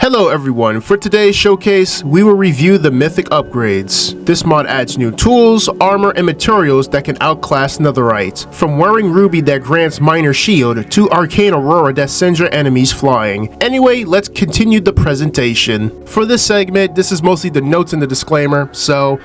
Hello everyone, for today's showcase, we will review the Mythic Upgrades. This mod adds new tools, armor, and materials that can outclass netherite. From wearing ruby that grants minor shield, to arcane aurora that sends your enemies flying. Anyway, let's continue the presentation. For this segment, this is mostly the notes and the disclaimer, so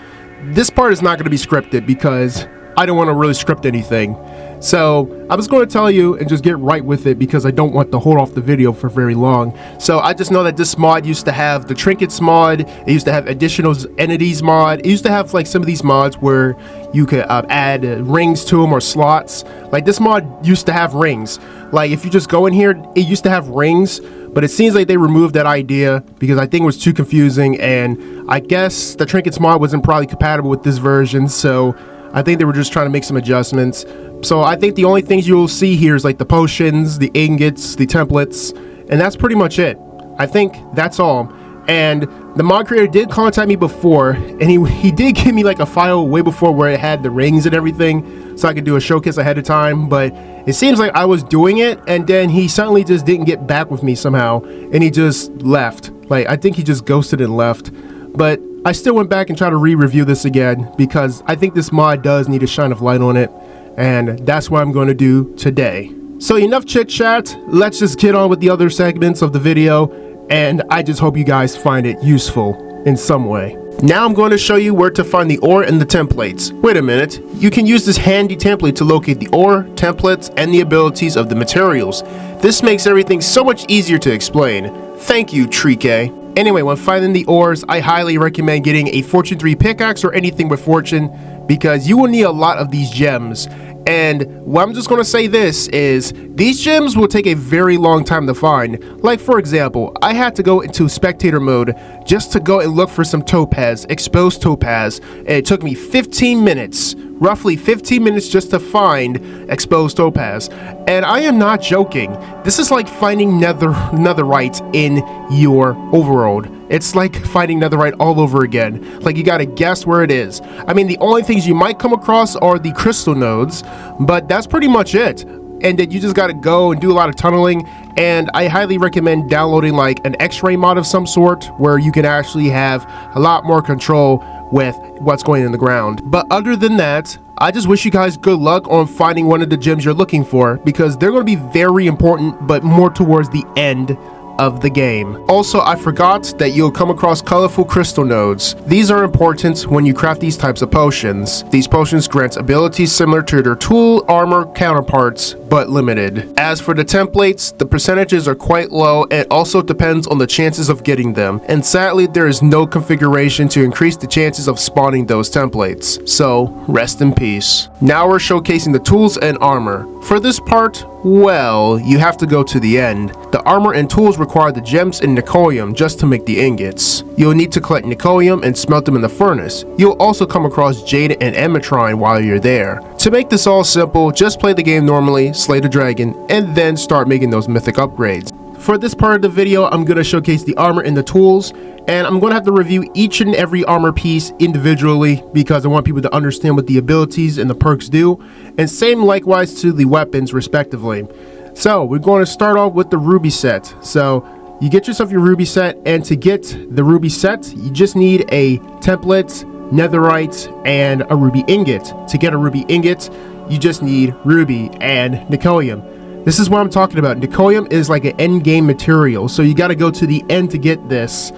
this part is not going to be scripted because I don't want to really script anything. So I was going to tell you and just get right with it because I don't want to hold off the video for very long. So I just know that this mod used to have the trinkets mod, it used to have additional entities mod, it used to have like some of these mods where you could add rings to them or slots. Like this mod used to have rings. Like if you just go in here, it used to have rings, but it seems like they removed that idea because I think it was too confusing, and I guess the trinkets mod wasn't probably compatible with this version, so I think they were just trying to make some adjustments. So I think the only things you'll see here is like the potions, the ingots, the templates, and that's pretty much it. I think that's all. And the mod creator did contact me before, and he did give me like a file way before where it had the rings and everything, so I could do a showcase ahead of time. But it seems like I was doing it, and then he suddenly just didn't get back with me somehow, and he just left. Like I think he just ghosted and left. But I still went back and tried to re-review this again because I think this mod does need a shine of light on it, and that's what I'm going to do today. So enough chit chat, let's just get on with the other segments of the video, and I just hope you guys find it useful in some way. Now I'm going to show you where to find the ore and the templates. Wait a minute, you can use this handy template to locate the ore, templates, and the abilities of the materials. This makes everything so much easier to explain. Thank you, TriQue. Anyway, when finding the ores, I highly recommend getting a Fortune 3 pickaxe or anything with fortune, because you will need a lot of these gems. And what I'm just going to say this is, these gems will take a very long time to find. Like for example, I had to go into spectator mode just to go and look for some topaz, exposed topaz, and it took me 15 minutes, roughly 15 minutes just to find exposed topaz. And I am not joking, this is like finding netherite in your overworld. It's like finding netherite all over again. Like you gotta guess where it is. I mean, the only things you might come across are the crystal nodes, but that's pretty much it. And then you just gotta go and do a lot of tunneling, and I highly recommend downloading like an X-ray mod of some sort where you can actually have a lot more control with what's going in the ground. But other than that, I just wish you guys good luck on finding one of the gems you're looking for, because they're going to be very important, but more towards the end of the game. Also, I forgot that you'll come across colorful crystal nodes. These are important when you craft these types of potions. These potions grant abilities similar to their tool armor counterparts, but limited. As for the templates, the percentages are quite low, and also depends on the chances of getting them. And sadly, there is no configuration to increase the chances of spawning those templates. So, rest in peace. Now we're showcasing the tools and armor. For this part, well, you have to go to the end. The armor and tools require the gems and nicolium just to make the ingots. You'll need to collect nicolium and smelt them in the furnace. You'll also come across Jade and Amatron while you're there. To make this all simple, just play the game normally, slay the dragon, and then start making those mythic upgrades. For this part of the video, I'm going to showcase the armor and the tools, and I'm going to have to review each and every armor piece individually because I want people to understand what the abilities and the perks do, and same likewise to the weapons respectively. So we're going to start off with the ruby set. So you get yourself your ruby set, and to get the ruby set, you just need a template, netherite, and a ruby ingot. To get a ruby ingot, you just need ruby and nicolium. This is what I'm talking about. Nicolium is like an end game material, so you got to go to the end to get this,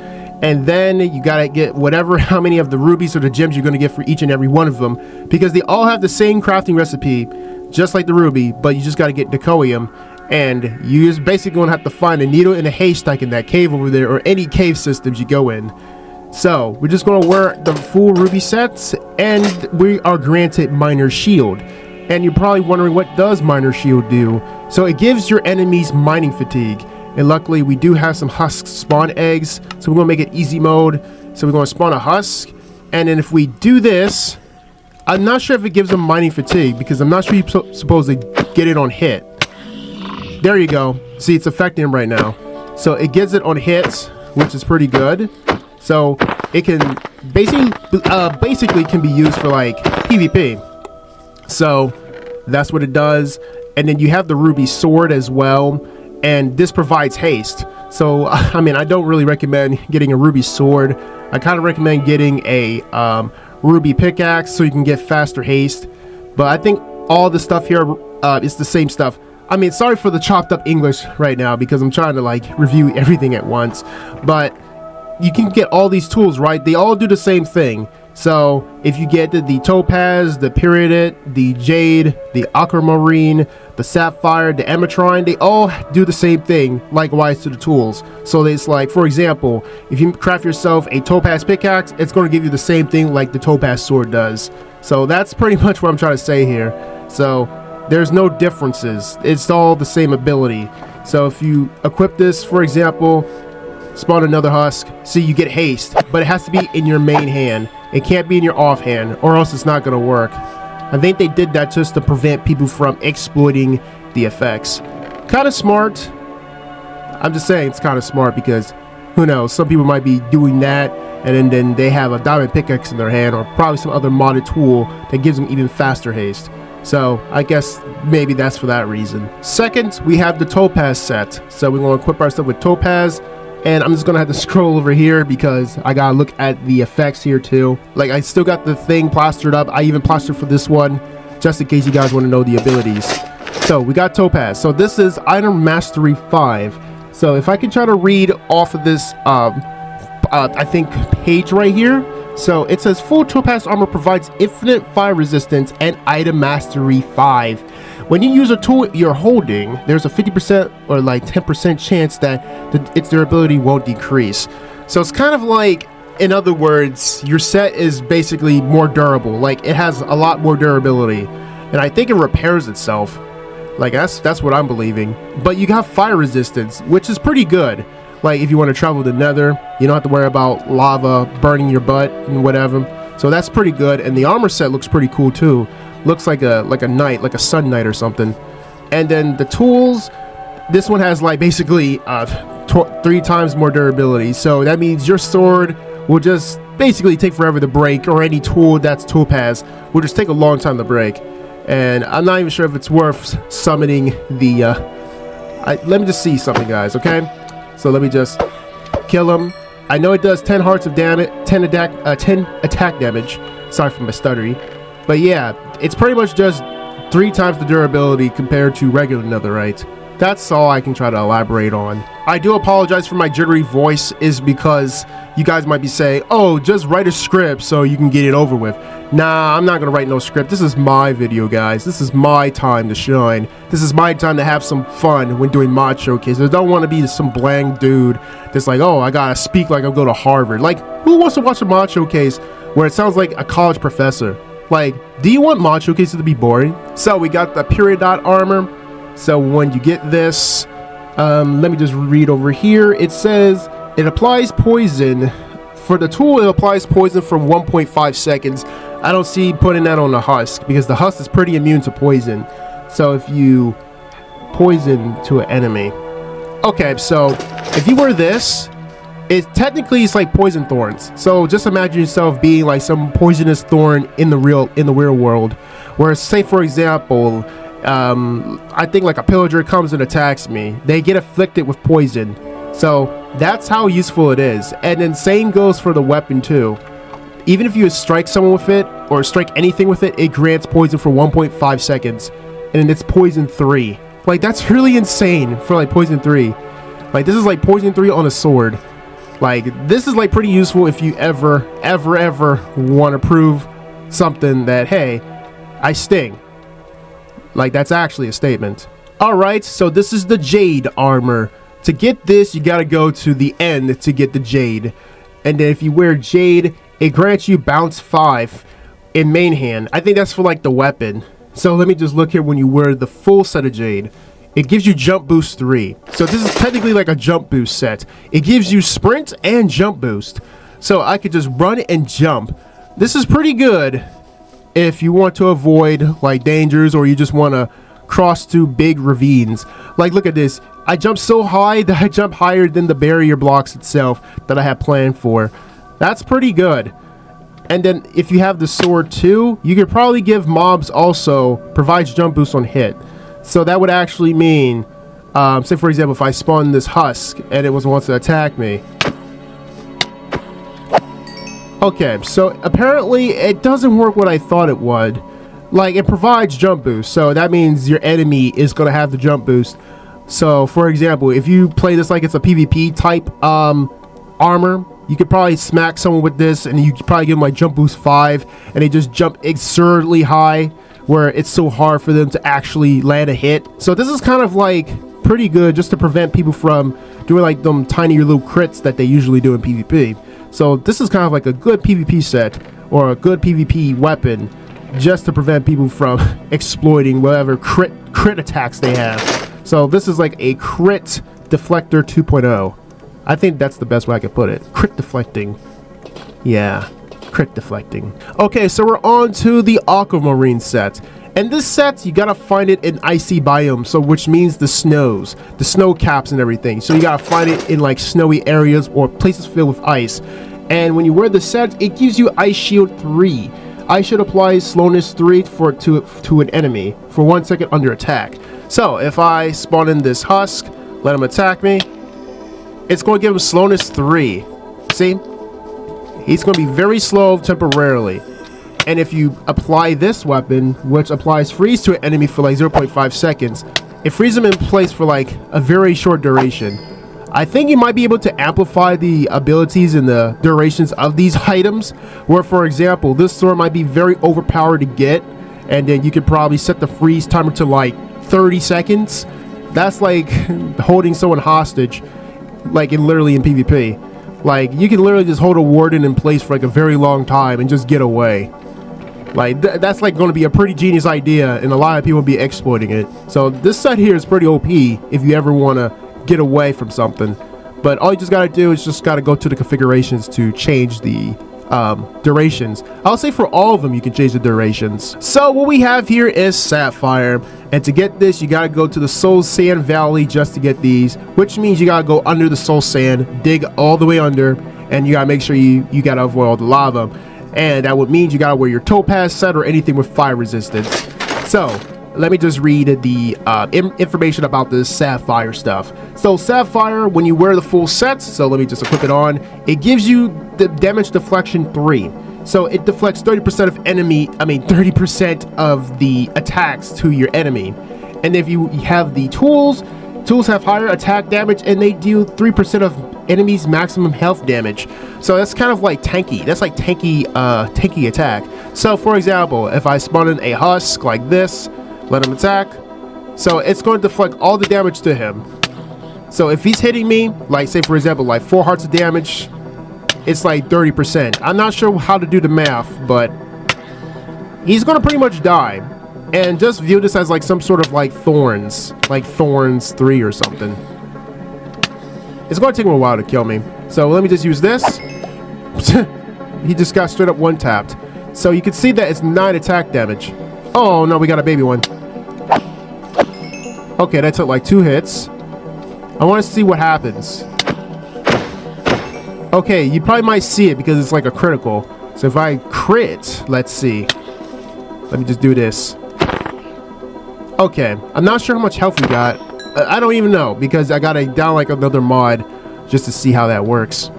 and then you got to get how many of the rubies or the gems you're going to get for each and every one of them, because they all have the same crafting recipe, just like the ruby, but you just got to get nicolium, and you just basically going to have to find a needle in a haystack in that cave over there, or any cave systems you go in. So we're just going to wear the full ruby sets, and we are granted minor shield. And you're probably wondering, what does minor shield do? So it gives your enemies mining fatigue, and luckily we do have some husk spawn eggs, so we're going to make it easy mode. So we're going to spawn a husk, and then if we do this, I'm not sure if it gives them mining fatigue, because I'm not sure you're supposed to get it on hit. There you go. See, it's affecting him right now. So it gets it on hits, which is pretty good. So it can basically can be used for like PvP. So that's what it does. And then you have the ruby sword as well, and this provides haste. So I mean, I don't really recommend getting a ruby sword. I kind of recommend getting a ruby pickaxe so you can get faster haste. But I think all the stuff here is the same stuff. I mean, sorry for the chopped up English right now because I'm trying to like review everything at once. But you can get all these tools, right? They all do the same thing. So if you get the Topaz, the Periodite, the Jade, the Aquamarine, the Sapphire, the Amatron, they all do the same thing, likewise to the tools. So it's like, for example, if you craft yourself a Topaz pickaxe, it's going to give you the same thing like the Topaz sword does. So that's pretty much what I'm trying to say here. So there's no differences. It's all the same ability. So if you equip this, for example, spawn another husk, see, you get haste, but it has to be in your main hand. It can't be in your offhand, or else it's not going to work. I think they did that just to prevent people from exploiting the effects. Kind of smart. I'm just saying it's kind of smart because, who knows, some people might be doing that, and then they have a diamond pickaxe in their hand, or probably some other modded tool that gives them even faster haste. So I guess maybe that's for that reason. Second, we have the Topaz set. So we're going to equip ourselves with Topaz. And I'm just gonna have to scroll over here because I gotta look at the effects here too. Like, I still got the thing plastered up. I even plastered for this one, just in case you guys want to know the abilities. So we got Topaz. So this is Item Mastery 5. So if I can try to read off of this, I think page right here. So it says full Topaz armor provides infinite fire resistance and Item Mastery 5. When you use a tool you're holding, there's a 50% or like 10% chance that its durability won't decrease. So it's kind of like, in other words, your set is basically more durable. Like, it has a lot more durability, and I think it repairs itself. Like, that's what I'm believing. But you got fire resistance, which is pretty good. Like, if you want to travel to Nether, you don't have to worry about lava burning your butt and whatever. So that's pretty good, and the armor set looks pretty cool too. Looks like a knight, like a sun knight or something. And then the tools, this one has like basically 3 times more durability. So that means your sword will just basically take forever to break, or any tool that's Topaz will just take a long time to break. And I'm not even sure if it's worth summoning the let me just see something, guys. Okay, so let me just kill him. I know it does 10 hearts of damage, 10 attack damage. Sorry for my stuttery. But yeah, it's pretty much just 3 times the durability compared to regular netherite. That's all I can try to elaborate on. I do apologize for my jittery voice, is because you guys might be saying, oh, just write a script so you can get it over with. Nah, I'm not gonna write no script. This is my video, guys. This is my time to shine. This is my time to have some fun when doing mod showcases. I don't want to be some blank dude that's like, oh, I gotta speak like I'm going to Harvard. Like, who wants to watch a mod showcase where it sounds like a college professor? Like, do you want mod showcases to be boring? So we got the Periodite armor. So when you get this, let me just read over here. It says it applies poison. For the tool, it applies poison for 1.5 seconds. I don't see putting that on the husk because the husk is pretty immune to poison. So if you poison to an enemy. Okay, so if you wear this, it technically is like poison thorns. So just imagine yourself being like some poisonous thorn in the real world. Where, say for example, I think like a pillager comes and attacks me. They get afflicted with poison. So that's how useful it is. And then same goes for the weapon too. Even if you strike someone with it, or strike anything with it, it grants poison for 1.5 seconds. And it's poison 3. Like, that's really insane for like poison 3. Like, this is like poison 3 on a sword. Like, this is like pretty useful if you ever want to prove something that, hey, I sting. Like, that's actually a statement. Alright, so this is the Jade Armor. To get this, you gotta go to the end to get the Jade. And then if you wear Jade, it grants you bounce 5 in main hand. I think that's for like the weapon. So let me just look here. When you wear the full set of Jade, it gives you jump boost 3. So this is technically like a jump boost set. It gives you sprint and jump boost. So I could just run and jump. This is pretty good if you want to avoid like dangers, or you just want to cross through big ravines. Like, look at this. I jump so high that I jump higher than the barrier blocks itself that I had planned for. That's pretty good. And then if you have the sword too, you could probably give mobs also provides jump boost on hit. So that would actually mean Say for example, if I spawn this husk and it wants to attack me. Okay, so apparently it doesn't work what I thought it would. Like, it provides jump boost, so that means your enemy is going to have the jump boost. So for example, if you play this like it's a PvP type armor, you could probably smack someone with this and you could probably give them like jump boost 5 and they just jump absurdly high where it's so hard for them to actually land a hit. So this is kind of like pretty good just to prevent people from doing like them tiny little crits that they usually do in PvP. So this is kind of like a good PvP set or a good PvP weapon just to prevent people from exploiting whatever crit attacks they have. So this is like a crit deflector 2.0. I think that's the best way I could put it. Crit deflecting. Yeah, crit deflecting. Okay, so we're on to the Aquamarine set. And this set, you gotta find it in icy biomes, so which means the snows, the snow caps and everything. So you gotta find it in like snowy areas or places filled with ice. And when you wear the set, it gives you Ice Shield 3. Ice Shield applies slowness 3 to an enemy for 1 second under attack. So if I spawn in this husk, let him attack me, it's going to give him slowness 3. See? He's going to be very slow temporarily. And if you apply this weapon, which applies freeze to an enemy for like 0.5 seconds, it freezes him in place for like a very short duration. I think you might be able to amplify the abilities and the durations of these items, where for example, this sword might be very overpowered to get, and then you could probably set the freeze timer to like 30 seconds. That's like holding someone hostage, like literally in PvP. Like, you can literally just hold a warden in place for like a very long time and just get away. Like, that's like going to be a pretty genius idea, and a lot of people will be exploiting it. So this set here is pretty OP if you ever want to get away from something. But all you just got to do is just got to go to the configurations to change the durations. I'll say for all of them you can change the durations. So what we have here is Sapphire, and to get this you got to go to the Soul Sand Valley just to get these, which means you got to go under the Soul Sand, dig all the way under, and you got to make sure you got to avoid all the lava. And that would mean you got to wear your Topaz set or anything with fire resistance. So let me just read the information about this Sapphire stuff. So Sapphire, when you wear the full set, so let me just equip it on, it gives you the damage deflection 3. So it deflects 30% of 30% of the attacks to your enemy. And if you have the tools have higher attack damage and they deal 3% of enemies maximum health damage. So that's kind of like tanky. That's like tanky attack. So for example, if I spawn in a husk like this, let him attack, so it's going to deflect all the damage to him. So if he's hitting me, like say for example like 4 hearts of damage, it's like 30%. I'm not sure how to do the math, but he's gonna pretty much die. And just view this as like some sort of like thorns 3 or something. It's gonna take him a while to kill me. So let me just use this. He just got straight up one tapped. So you can see that it's 9 attack damage. Oh no, we got a baby one. Okay, that took like 2 hits. I want to see what happens. Okay, you probably might see it because it's like a critical. So if I crit, let's see. Let me just do this. Okay, I'm not sure how much health we got. I don't even know because I gotta down like another mod just to see how that works.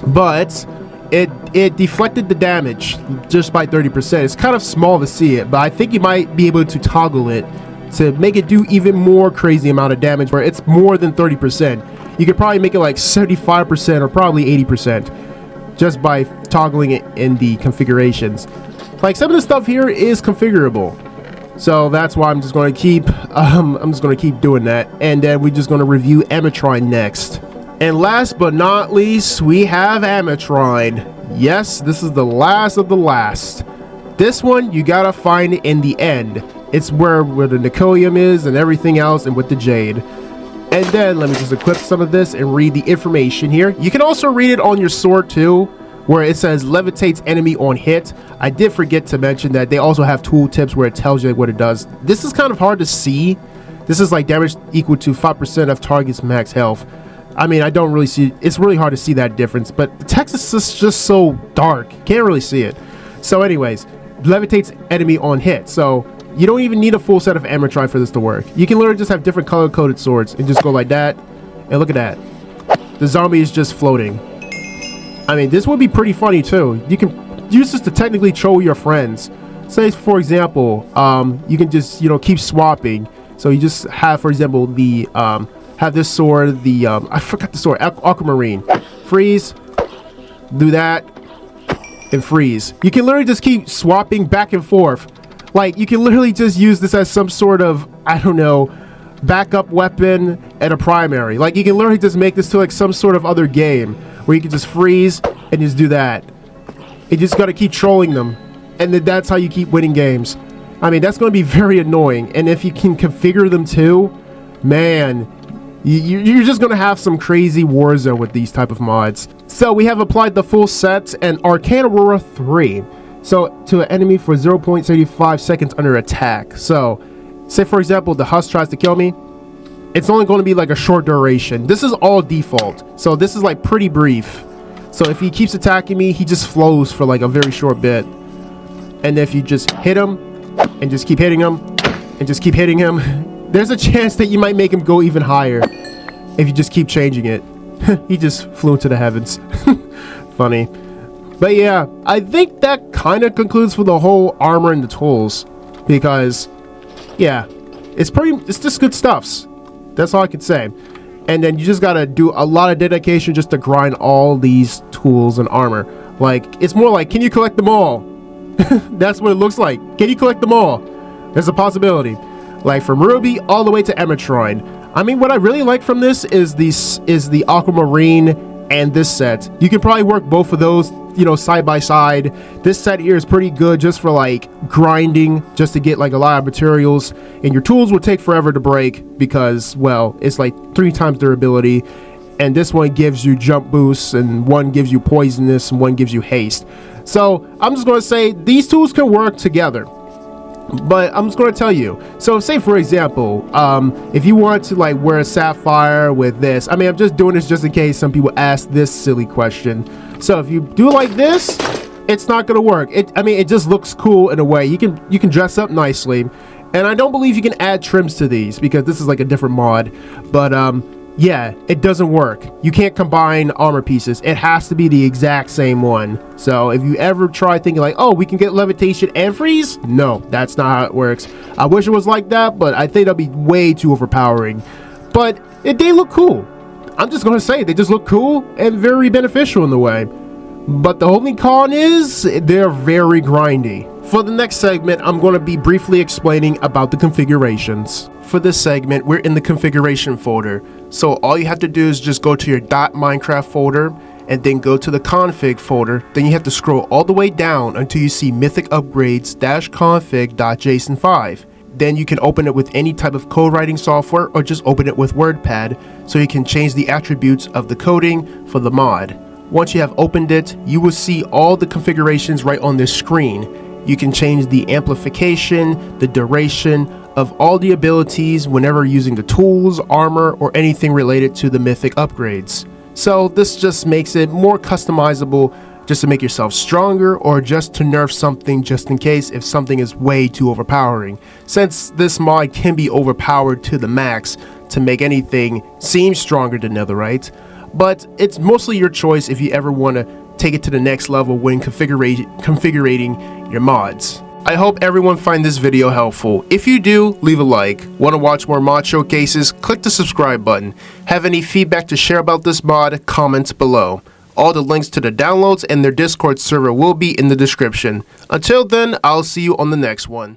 But it deflected the damage just by 30%. It's kind of small to see it, but I think you might be able to toggle it to make it do even more crazy amount of damage where it's more than 30%. You could probably make it like 75% or probably 80% just by toggling it in the configurations. Like some of the stuff here is configurable. So that's why I'm just going to keep doing that, and then we're just going to review Amatron next. And last but not least, we have Amatron. Yes, this is the last of the last. This one you gotta find in the end. It's where the Nicolium is and everything else, and with the Jade. And then let me just equip some of this and read the information here. You can also read it on your sword too, where it says levitates enemy on hit. I did forget to mention that they also have tool tips where it tells you what it does. This is kind of hard to see. This is like damage equal to 5% of target's max health. I mean, I don't really see, it's really hard to see that difference, but the text is just so dark, can't really see it. So anyways, levitates enemy on hit. So You don't even need a full set of Amatron for this to work. You can literally just have different color-coded swords and just go like that. And look at that. The zombie is just floating. I mean, this would be pretty funny too. You can use this to technically troll your friends. Say, for example, you can just, keep swapping. So you just have, for example, the have this sword, I forgot the sword, Aquamarine. Freeze, do that, and freeze. You can literally just keep swapping back and forth. Like, you can literally just use this as some sort of, I don't know, backup weapon and a primary. Like, you can literally just make this to like some sort of other game where you can just freeze and just do that. You just gotta keep trolling them, and then that's how you keep winning games. I mean, that's going to be very annoying, and if you can configure them too, man, you're just going to have some crazy Warzone with these type of mods. So we have applied the full set and Arcane Aurora 3. So to an enemy for 0.75 seconds under attack. So say for example the husk tries to kill me, it's only going to be like a short duration. This is all default, so this is like pretty brief. So if he keeps attacking me, he just flows for like a very short bit. And if you just hit him and just keep hitting him and just keep hitting him, there's a chance that you might make him go even higher if you just keep changing it. He just flew into the heavens. Funny. But yeah, I think that kind of concludes for the whole armor and the tools, because yeah, it's just good stuffs. That's all I can say. And then you just gotta do a lot of dedication just to grind all these tools and armor. Like, it's more like, can you collect them all? That's what it looks like. Can you collect them all? There's a possibility. Like from Ruby all the way to Amatron. I mean, what I really like from this is the Aquamarine and this set. You can probably work both of those, side by side. This set here is pretty good just for like grinding, just to get like a lot of materials. And your tools will take forever to break because, well, it's like 3 times durability. And this one gives you jump boosts, and one gives you poisonous, and one gives you haste. So I'm just going to say these tools can work together. But I'm just going to tell you, so say for example, if you want to like wear a Sapphire with this, I mean, I'm just doing this just in case some people ask this silly question. So if you do like this, it's not going to work. I mean, it just looks cool in a way. You can dress up nicely, and I don't believe you can add trims to these because this is like a different mod. But yeah, it doesn't work. You can't combine armor pieces. It has to be the exact same one. So if you ever try thinking like, oh, we can get levitation and freeze, no, that's not how it works. I wish it was like that, but I think that'd be way too overpowering. But they look cool. I'm just gonna say they just look cool and very beneficial in the way. But the only con is they're very grindy. For the next segment, I'm going to be briefly explaining about the configurations. For this segment, we're in the configuration folder. So all you have to do is just go to your .minecraft folder and then go to the config folder. Then you have to scroll all the way down until you see Mythic Upgrades -config.json5. Then you can open it with any type of code writing software or just open it with WordPad so you can change the attributes of the coding for the mod. Once you have opened it, you will see all the configurations right on this screen. You can change the amplification, the duration of all the abilities whenever using the tools, armor, or anything related to the Mythic Upgrades. So this just makes it more customizable, just to make yourself stronger or just to nerf something just in case if something is way too overpowering. Since this mod can be overpowered to the max to make anything seem stronger than netherite. But it's mostly your choice if you ever want to take it to the next level when configuring your mods. I hope everyone find this video helpful. If you do, leave a like. Want to watch more mod showcases? Click the subscribe button. Have any feedback to share about this mod? Comment below. All the links to the downloads and their Discord server will be in the description. Until then, I'll see you on the next one.